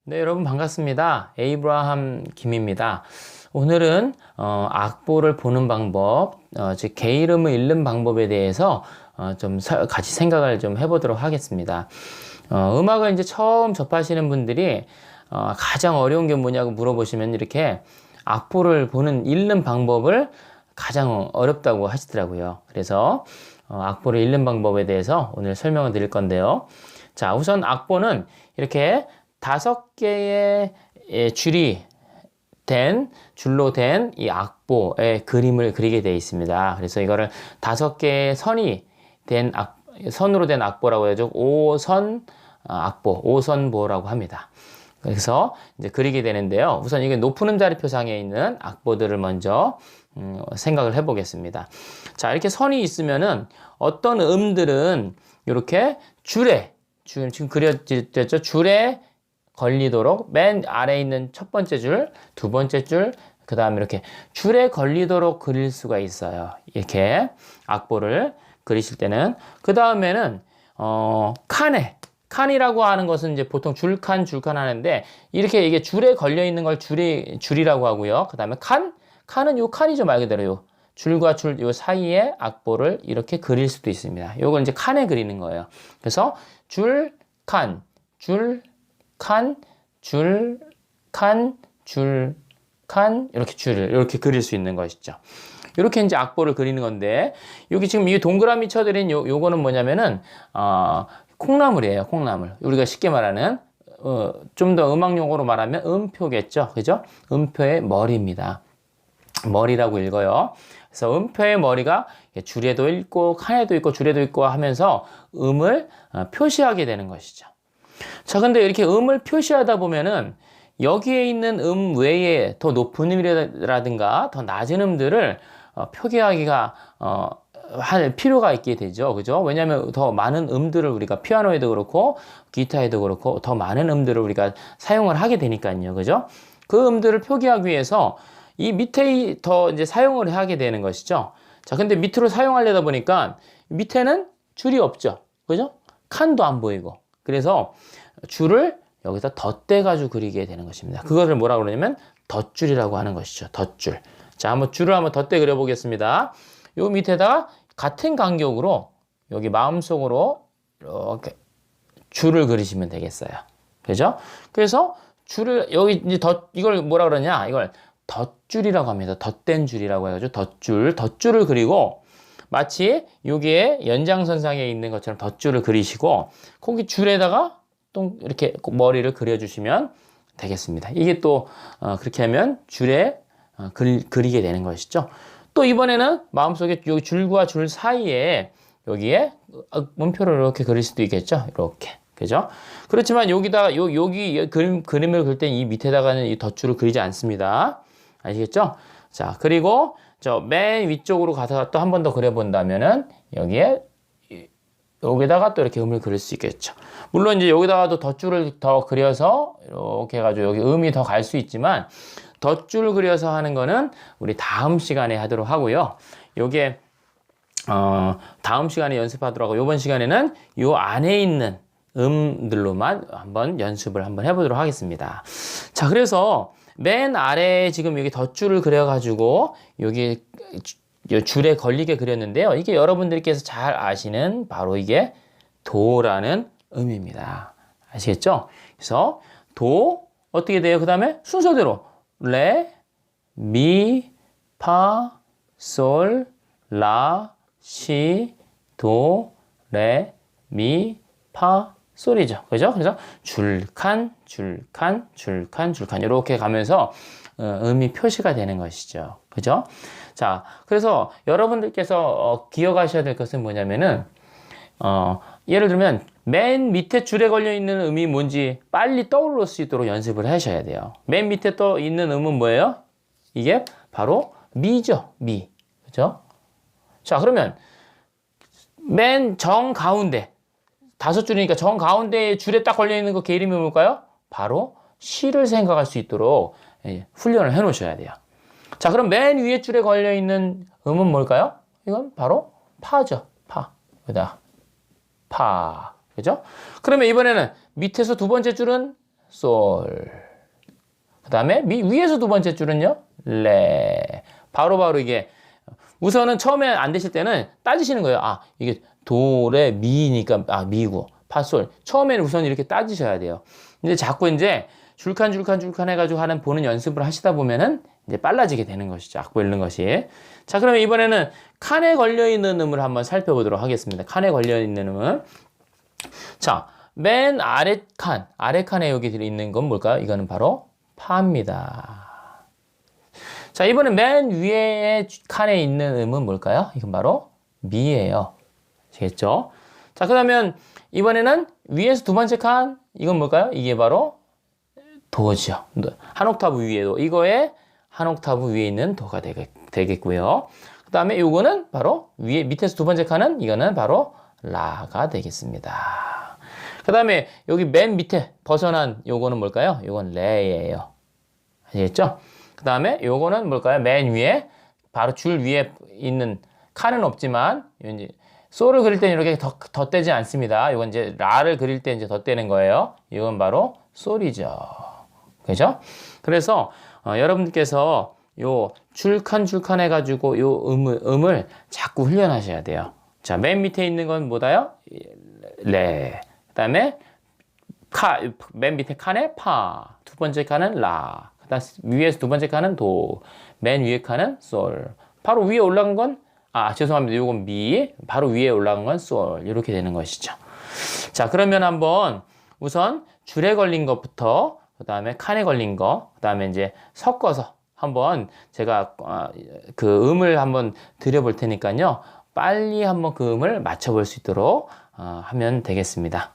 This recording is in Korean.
네, 여러분 반갑습니다. 에이브라함 김입니다. 오늘은 악보를 보는 방법, 즉 게이름을 읽는 방법에 대해서 같이 생각을 좀 해보도록 하겠습니다. 음악을 이제 처음 접하시는 분들이 가장 어려운 게 뭐냐고 물어보시면 이렇게 악보를 읽는 방법을 가장 어렵다고 하시더라고요. 그래서 악보를 읽는 방법에 대해서 오늘 설명을 드릴 건데요. 자, 우선 악보는 이렇게 5개의 줄로 된 이 악보의 그림을 그리게 되어 있습니다. 그래서 이거를 5개의 선으로 된 악보라고 해야죠. 오선보라고 합니다. 그래서 이제 그리게 되는데요. 우선 이게 높은 음자리표상에 있는 악보들을 먼저 생각을 해보겠습니다. 자, 이렇게 선이 있으면은 어떤 음들은 이렇게 지금 그려졌죠? 줄에 걸리도록 맨 아래에 있는 첫 번째 줄, 두 번째 줄, 그 다음에 이렇게 줄에 걸리도록 그릴 수가 있어요. 이렇게 악보를 그리실 때는. 그 다음에는 칸이라고 하는 것은 이제 보통 줄칸 하는데, 이렇게 이게 줄에 걸려 있는 걸 줄이라고 하고요. 그 다음에 칸은 요 칸이죠, 말 그대로 요 줄과 줄 요 사이에 악보를 이렇게 그릴 수도 있습니다. 요걸 이제 칸에 그리는 거예요. 그래서 칸, 이렇게 그릴 수 있는 것이죠. 이렇게 이제 악보를 그리는 건데, 여기 지금 이 동그라미 쳐드린 요거는 뭐냐면은, 콩나물이에요, 콩나물. 우리가 쉽게 말하는, 좀 더 음악 용어로 말하면 음표겠죠. 그죠? 음표의 머리입니다. 머리라고 읽어요. 그래서 음표의 머리가 줄에도 있고, 칸에도 있고, 줄에도 있고 하면서 음을 표시하게 되는 것이죠. 자, 근데 이렇게 음을 표시하다 보면은 여기에 있는 음 외에 더 높은 음이라든가 더 낮은 음들을 표기하기가 할 필요가 있게 되죠. 그죠? 왜냐하면 더 많은 음들을 우리가 피아노에도 그렇고 기타에도 그렇고 더 많은 음들을 우리가 사용을 하게 되니까요. 그죠? 그 음들을 표기하기 위해서 이 밑에 더 이제 사용을 하게 되는 것이죠. 자, 근데 밑으로 사용하려다 보니까 밑에는 줄이 없죠. 그죠? 칸도 안 보이고. 그래서 줄을 여기다 덧대가지고 그리게 되는 것입니다. 그것을 뭐라고 그러냐면 덧줄이라고 하는 것이죠. 덧줄. 자, 한번 줄을 한번 덧대 그려보겠습니다. 요 밑에다가 같은 간격으로 여기 마음속으로 이렇게 줄을 그리시면 되겠어요. 그죠? 그래서 줄을 여기 이제 이걸 뭐라 그러냐? 이걸 덧줄이라고 합니다. 덧댄 줄이라고 해가지고 덧줄을 그리고 마치 여기에 연장선상에 있는 것처럼 덧줄을 그리시고 거기 줄에다가 또 이렇게 머리를 그려주시면 되겠습니다. 이게 또 그렇게 하면 줄에 그리게 되는 것이죠. 또 이번에는 마음속에 여기 줄과 줄 사이에 여기에 음표를 이렇게 그릴 수도 있겠죠. 이렇게. 그죠? 그렇지만 여기다가 여기 그림을 그릴 때 이 밑에다가는 이 덧줄을 그리지 않습니다. 아시겠죠? 자, 그리고 저 맨 위쪽으로 가서 또 한 번 더 그려본다면은 여기다가 또 이렇게 음을 그릴 수 있겠죠. 물론 이제 여기다가도 덧줄을 더 그려서 이렇게 해가지고 여기 음이 더 갈 수 있지만 덧줄 그려서 하는 거는 우리 다음 시간에 하도록 하고요. 요게 다음 시간에 연습하도록 하고 이번 시간에는 요 안에 있는 음들로만 한번 연습을 한번 해보도록 하겠습니다. 자, 그래서 맨 아래에 지금 여기 덧줄을 그려가지고 여기 줄에 걸리게 그렸는데요. 이게 여러분들께서 잘 아시는 바로 이게 도라는 음입니다. 아시겠죠? 그래서 도 어떻게 돼요? 그 다음에 순서대로 레, 미, 파, 솔, 라, 시, 도, 레, 미, 파, 솔이죠. 그죠? 그래서 줄칸 이렇게 가면서 음이 표시가 되는 것이죠. 그죠? 자, 그래서 여러분들께서 기억하셔야 될 것은 뭐냐면은 예를 들면 맨 밑에 줄에 걸려 있는 음이 뭔지 빨리 떠올릴 수 있도록 연습을 하셔야 돼요. 맨 밑에 떠 있는 음은 뭐예요? 이게 바로 미죠. 미. 그죠? 자, 그러면 맨 정가운데 5줄이니까 정가운데 줄에 딱 걸려 있는 거 그 이름이 뭘까요? 바로 시를 생각할 수 있도록 훈련을 해 놓으셔야 돼요. 자, 그럼 맨 위에 줄에 걸려 있는 음은 뭘까요? 이건 바로 파죠. 파. 그다 파. 그죠? 그러면 이번에는 밑에서 두 번째 줄은 솔. 그 다음에 위에서 두 번째 줄은요, 레. 바로바로 이게, 우선은 처음에 안 되실 때는 따지시는 거예요. 아, 이게 도, 레, 미니까, 아, 미고, 파, 솔. 처음에는 우선 이렇게 따지셔야 돼요. 근데 자꾸 이제 줄칸 해가지고 보는 연습을 하시다 보면은 이제 빨라지게 되는 것이죠. 악보 읽는 것이. 자, 그러면 이번에는 칸에 걸려있는 음을 한번 살펴보도록 하겠습니다. 칸에 걸려있는 음은. 자, 맨 아래 칸에 여기 있는 건 뭘까요? 이거는 바로 파입니다. 자, 이번엔 맨 위에 칸에 있는 음은 뭘까요? 이건 바로 미예요. 아시겠죠? 자, 그러면 이번에는 위에서 두 번째 칸, 이건 뭘까요? 이게 바로 도죠. 한 옥타브 위에도, 이거에 한 옥타브 위에 있는 도가 되겠고요. 그 다음에 요거는 바로 밑에서 두 번째 칸은 이거는 바로 라가 되겠습니다. 그 다음에 여기 맨 밑에 벗어난 요거는 뭘까요? 요건 레예요. 아시겠죠? 그 다음에 요거는 뭘까요? 맨 위에, 바로 줄 위에 있는 칸은 없지만, 이제 솔을 그릴 때는 이렇게 덧대지 않습니다. 이건 이제 라를 그릴 때 이제 덧대는 거예요. 이건 바로 솔이죠. 그죠? 그래서 여러분께서 요 줄칸 해가지고 요 음을 자꾸 훈련하셔야 돼요. 자, 맨 밑에 있는 건 뭐다요? 레. 그 다음에 맨 밑에 칸에 파. 두 번째 칸은 라. 그 다음 위에서 두 번째 칸은 도. 맨 위에 칸은 솔. 바로 위에 올라간 건, 죄송합니다. 요건 미. 바로 위에 올라간 건 솔. 이렇게 되는 것이죠. 자, 그러면 한번 우선 줄에 걸린 것부터, 그 다음에 칸에 걸린 거, 그 다음에 이제 섞어서 한번 제가 그 음을 한번 드려볼 테니까요. 빨리 한번 그 음을 맞춰볼 수 있도록 하면 되겠습니다.